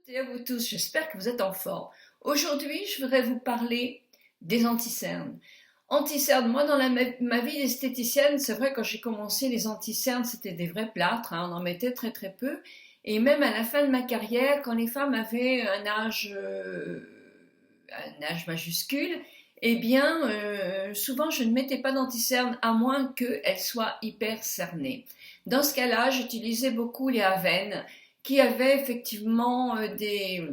Et à vous tous, j'espère que vous êtes en forme. Aujourd'hui, je voudrais vous parler des anti-cernes. Anti-cernes, moi dans ma vie d'esthéticienne, c'est vrai quand j'ai commencé les anti-cernes, c'était des vrais plâtres, on en mettait très très peu. Et même à la fin de ma carrière, quand les femmes avaient un âge majuscule, eh bien, souvent je ne mettais pas d'anti-cernes à moins qu'elles soient hyper cernées. Dans ce cas-là, j'utilisais beaucoup les Avènes qui avaient effectivement des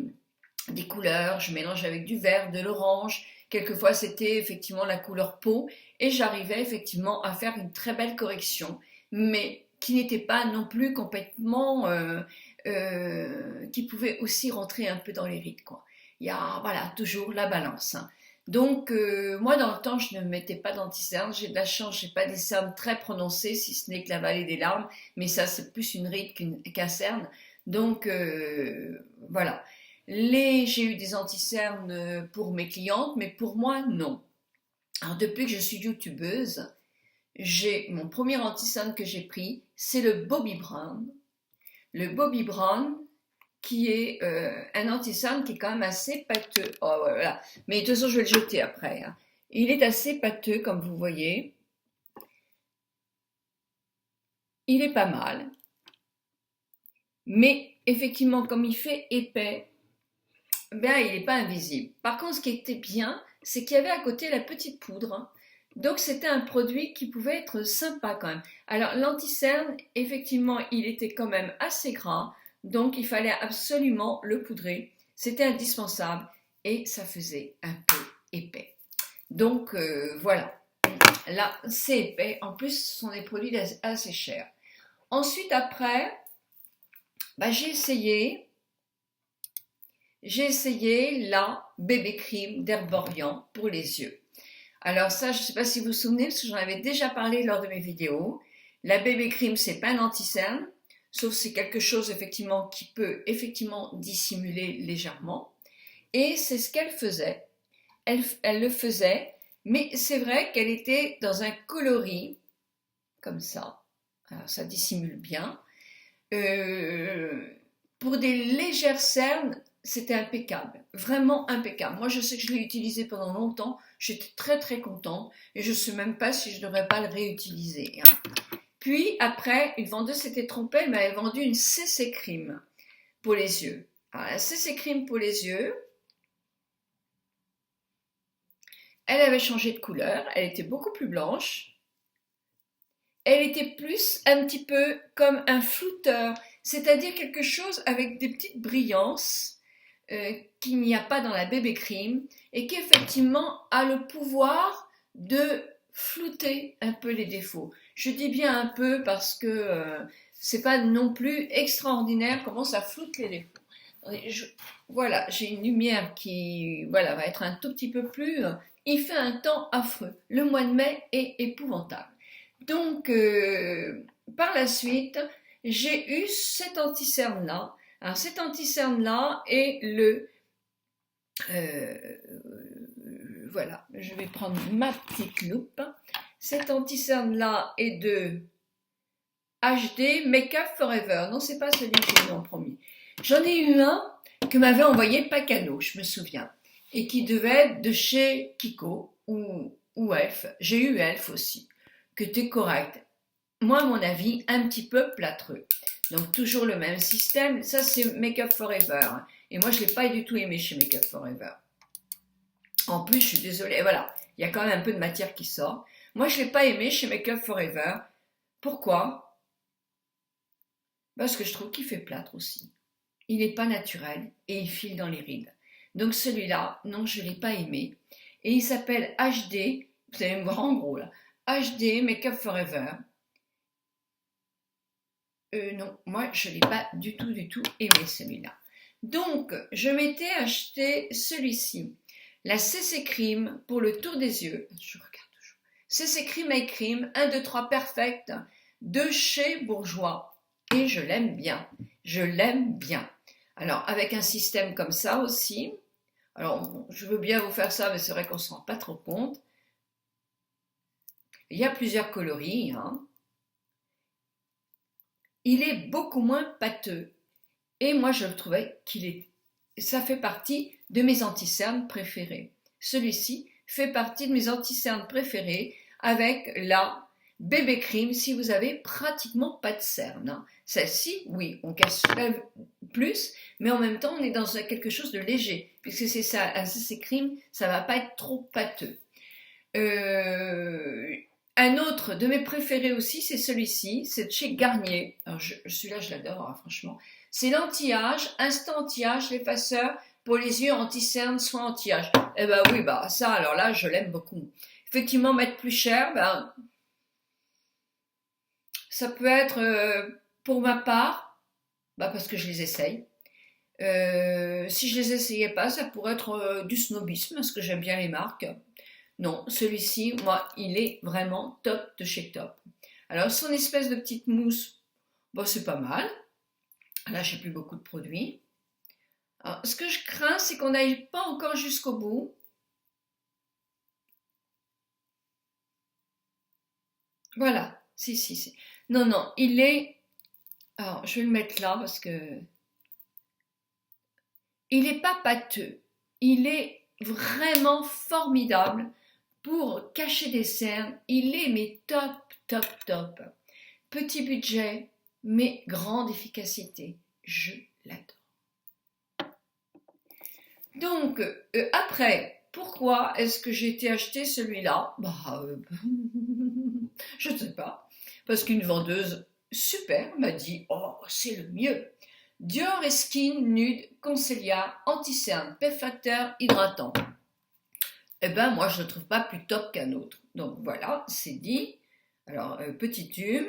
couleurs. Je mélangeais avec du vert, de l'orange. Quelquefois, c'était effectivement la couleur peau et j'arrivais effectivement à faire une très belle correction, mais qui n'était pas non plus complètement, qui pouvait aussi rentrer un peu dans les rides, quoi. Il y a, voilà, toujours la balance, hein. Donc, moi, dans le temps, je ne mettais pas d'anti-cernes. J'ai de la chance, j'ai pas des cernes très prononcées, si ce n'est que la vallée des larmes, mais ça, c'est plus une ride qu'un cerne. Donc, voilà. J'ai eu des anti-cernes pour mes clientes, mais pour moi, non. Alors, depuis que je suis youtubeuse, mon premier anti-cerne que j'ai pris, c'est le Bobbi Brown. Le Bobbi Brown, qui est un anti-cerne qui est quand même assez pâteux. Oh, voilà. Mais de toute façon, je vais le jeter après, hein. Il est assez pâteux, comme vous voyez. Il est pas mal. Mais effectivement, comme il fait épais, ben, il n'est pas invisible. Par contre, ce qui était bien, c'est qu'il y avait à côté la petite poudre, hein. Donc, c'était un produit qui pouvait être sympa quand même. Alors, l'anti-cerne, effectivement, il était quand même assez gras. Donc, il fallait absolument le poudrer. C'était indispensable. Et ça faisait un peu épais. Donc, voilà. Là, c'est épais. En plus, ce sont des produits assez chers. Ensuite, après, ben, j'ai essayé la bébé crème d'Herborian pour les yeux. Alors ça, je ne sais pas si vous vous souvenez, parce que j'en avais déjà parlé lors de mes vidéos. La bébé crème, c'est pas un anti-cerne, sauf c'est quelque chose effectivement qui peut effectivement dissimuler légèrement. Et c'est ce qu'elle faisait. Elle le faisait, mais c'est vrai qu'elle était dans un coloris comme ça. Alors ça dissimule bien. Pour des légères cernes, c'était impeccable, vraiment impeccable. Moi, je sais que je l'ai utilisé pendant longtemps, j'étais très très contente et je ne sais même pas si je ne devrais pas le réutiliser, hein. Puis après, une vendeuse s'était trompée, elle m'avait vendu une CC Cream pour les yeux. Alors, la CC Cream pour les yeux, elle avait changé de couleur, elle était beaucoup plus blanche. Elle était plus un petit peu comme un flouteur, c'est-à-dire quelque chose avec des petites brillances qu'il n'y a pas dans la bébé crème et qui effectivement a le pouvoir de flouter un peu les défauts. Je dis bien un peu parce que c'est pas non plus extraordinaire comment ça floute les défauts. Voilà, j'ai une lumière qui voilà, va être un tout petit peu plus. Il fait un temps affreux. Le mois de mai est épouvantable. Donc, par la suite, j'ai eu cet anti-cerne-là. Alors, cet anti-cerne-là est euh, voilà, je vais prendre ma petite loupe. Cet anti-cerne-là est de HD Makeup Forever. Non, c'est pas celui que j'ai eu en premier. J'en ai eu un que m'avait envoyé Pacano, je me souviens, et qui devait être de chez Kiko ou Elf. J'ai eu Elf aussi, que était correct. Moi, à mon avis, un petit peu plâtreux. Donc, toujours le même système. Ça, c'est Make Up Forever. Et moi, je ne l'ai pas du tout aimé chez Make Up Forever. En plus, je suis désolée, voilà, il y a quand même un peu de matière qui sort. Moi, je ne l'ai pas aimé chez Make Up Forever. Pourquoi? Parce que je trouve qu'il fait plâtre aussi. Il n'est pas naturel et il file dans les rides. Donc, celui-là, non, je ne l'ai pas aimé. Et il s'appelle HD, vous allez me voir en gros là, HD Make Up Forever. Non, moi je ne l'ai pas du tout aimé celui-là. Donc, je m'étais acheté celui-ci, la CC Cream pour le tour des yeux. Je regarde toujours. CC Cream Eye Cream 1, 2, 3 Perfect de chez Bourjois. Et je l'aime bien. Je l'aime bien. Alors, avec un système comme ça aussi. Alors, je veux bien vous faire ça, mais c'est vrai qu'on ne se rend pas trop compte. Il y a plusieurs coloris, hein. Il est beaucoup moins pâteux. Et moi, je trouvais qu'il est ça fait partie de mes anti-cernes préférés. Celui-ci fait partie de mes anti-cernes préférés avec la Bébé Crème si vous avez pratiquement pas de cernes. Celle-ci, oui, on casse plus, mais en même temps, on est dans quelque chose de léger, puisque c'est ça, ces creams, ça va pas être trop pâteux. Un autre de mes préférés aussi, c'est celui-ci, c'est de chez Garnier. Alors celui-là, je l'adore, hein, franchement. C'est l'anti-âge, instant anti-âge, l'effaceur pour les yeux anti-cernes, soins anti-âge. Eh ben oui, bah ça, alors là, je l'aime beaucoup. Effectivement, mettre plus cher, ben ça peut être pour ma part, bah parce que je les essaye. Si je les essayais pas, ça pourrait être du snobisme, parce que j'aime bien les marques. Non, celui-ci, moi, il est vraiment top de chez top. Alors, son espèce de petite mousse, bon, c'est pas mal. Là, j'ai plus beaucoup de produits. Alors, ce que je crains, c'est qu'on n'aille pas encore jusqu'au bout. Voilà, si. Non, non, il est... Alors, je vais le mettre là parce que... Il n'est pas pâteux. Il est vraiment formidable pour cacher des cernes. Il est mais top. Petit budget, mais grande efficacité. Je l'adore. Donc, après, pourquoi est-ce que j'ai été acheter celui-là? Je ne sais pas. Parce qu'une vendeuse super m'a dit « Oh, c'est le mieux !» Dior Skin Nude Concealer Anti-Cerne Perfecteur Hydratant. Eh ben, moi, je ne le trouve pas plus top qu'un autre. Donc, voilà, c'est dit. Alors, petit tube.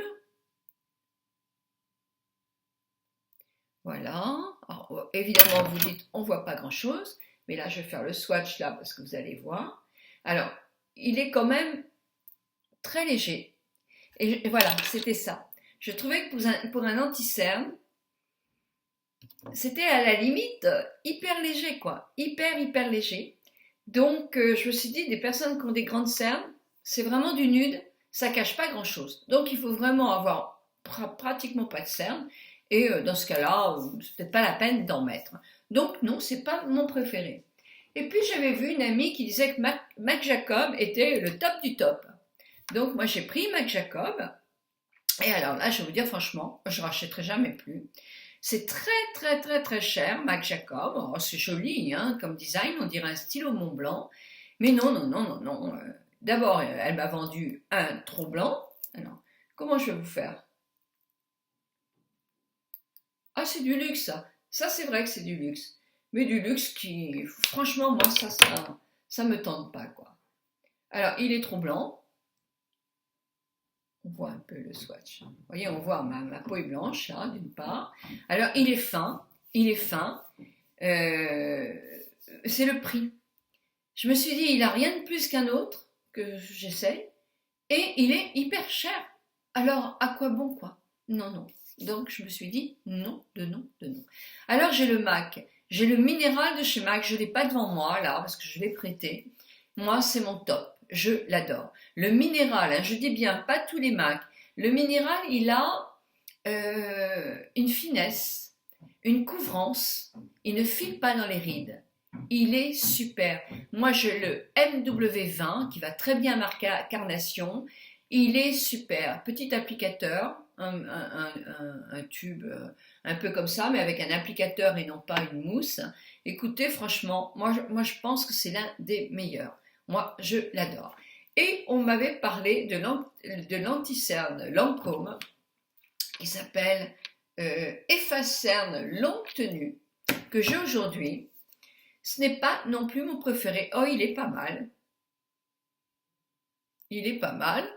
Voilà. Alors, évidemment, vous dites, on ne voit pas grand-chose. Mais là, je vais faire le swatch là parce que vous allez voir. Alors, il est quand même très léger. Et voilà, c'était ça. Je trouvais que pour un anti-cerne, c'était à la limite hyper léger, quoi. Hyper léger. Donc, je me suis dit, des personnes qui ont des grandes cernes, c'est vraiment du nude, ça cache pas grand-chose. Donc, il faut vraiment avoir pratiquement pas de cernes. Et dans ce cas-là, c'est peut-être pas la peine d'en mettre. Donc, non, c'est pas mon préféré. Et puis, j'avais vu une amie qui disait que Mac Jacob était le top du top. Donc, moi, j'ai pris Mac Jacob. Et alors là, je vais vous dire franchement, je ne rachèterai jamais plus. C'est très cher, Mac Jacob. Oh, c'est joli, hein, comme design, on dirait un stylo Mont Blanc. Mais non. D'abord, elle m'a vendu un trop blanc. Alors, comment je vais vous faire? Ah, c'est du luxe, ça. Ça, c'est vrai que c'est du luxe. Mais du luxe qui, franchement, moi, ça me tente pas, quoi. Alors, il est trop blanc. On voit un peu le swatch. Vous voyez, on voit ma peau est blanche, hein, d'une part. Alors, il est fin. C'est le prix. Je me suis dit, il n'a rien de plus qu'un autre que j'essaie. Et il est hyper cher. Alors, à quoi bon, quoi? Non. Donc, je me suis dit, non. Alors, j'ai le MAC. J'ai le minéral de chez MAC. Je ne l'ai pas devant moi, là, parce que je l'ai prêté. Moi, c'est mon top. Je l'adore. Le minéral, hein, je dis bien, pas tous les MAC. Le minéral, il a une finesse, une couvrance. Il ne file pas dans les rides. Il est super. Moi, j'ai le MW20 qui va très bien marquer la carnation. Il est super. Petit applicateur, un tube un peu comme ça, mais avec un applicateur et non pas une mousse. Écoutez, franchement, moi je pense que c'est l'un des meilleurs. Moi, je l'adore. Et on m'avait parlé de l'anti-cerne Lancôme qui s'appelle Efface-cerne longue tenue que j'ai aujourd'hui. Ce n'est pas non plus mon préféré. Oh, il est pas mal. Il est pas mal.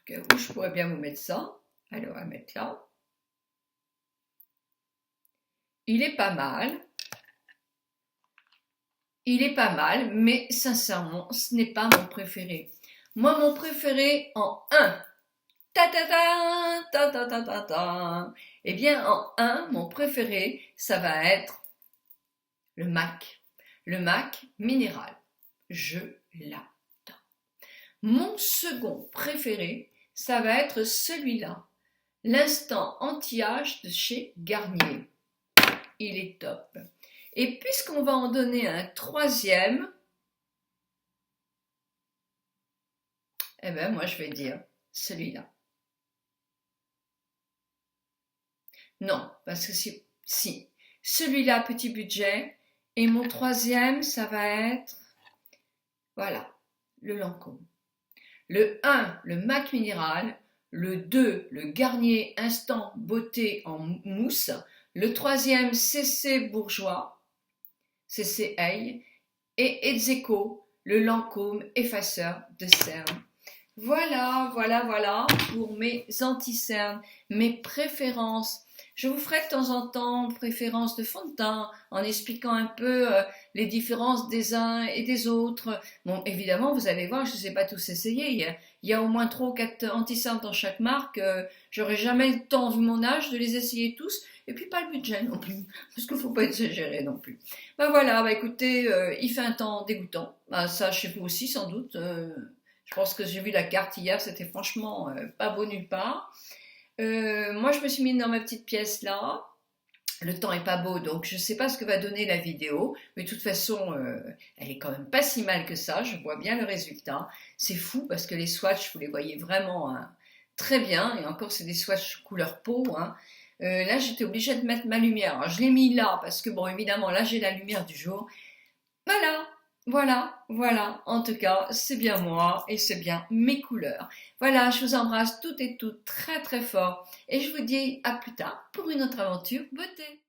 Où je pourrais bien vous mettre ça? Alors, on va mettre là. Il est pas mal. Il est pas mal, mais sincèrement, ce n'est pas mon préféré. Moi, mon préféré en 1. Eh bien, en 1, mon préféré, ça va être le MAC. Le MAC minéral. Je l'adore. Mon second préféré, ça va être celui-là. L'instant anti-âge de chez Garnier. Il est top. Et puisqu'on va en donner un troisième, eh ben moi je vais dire celui-là. Non, parce que si celui-là, petit budget, et mon troisième, ça va être, voilà, le Lancôme. Le 1, le Mac Minéral. Le 2, le Garnier Instant Beauté en mousse. Le troisième, CC Bourgeois, CC Ail. Et Edzeco, le Lancôme effaceur de cernes. Voilà, voilà, voilà pour mes anti-cernes, mes préférences. Je vous ferai de temps en temps préférences de fond de teint en expliquant un peu les différences des uns et des autres. Bon, évidemment, vous allez voir, je ne les ai pas tous essayés. Il y a au moins 3 ou 4 anti-cernes dans chaque marque. J'aurais jamais le temps, vu mon âge, de les essayer tous. Et puis pas le budget non plus, parce qu'il ne faut pas exagérer non plus. Ben voilà, bah écoutez, il fait un temps dégoûtant. Ben, ça, chez vous aussi sans doute. Je pense que j'ai vu la carte hier, c'était franchement pas beau nulle part. Moi, je me suis mise dans ma petite pièce là. Le temps est pas beau, donc je sais pas ce que va donner la vidéo, mais de toute façon, elle est quand même pas si mal que ça. Je vois bien le résultat. C'est fou parce que les swatchs, vous les voyez vraiment hein, très bien, et encore c'est des swatchs couleur peau. Hein. Là, j'étais obligée de mettre ma lumière. Alors, je l'ai mis là parce que bon, évidemment, là j'ai la lumière du jour. Voilà, voilà, voilà. En tout cas, c'est bien moi et c'est bien mes couleurs. Voilà, je vous embrasse toutes et toutes très très fort et je vous dis à plus tard pour une autre aventure beauté.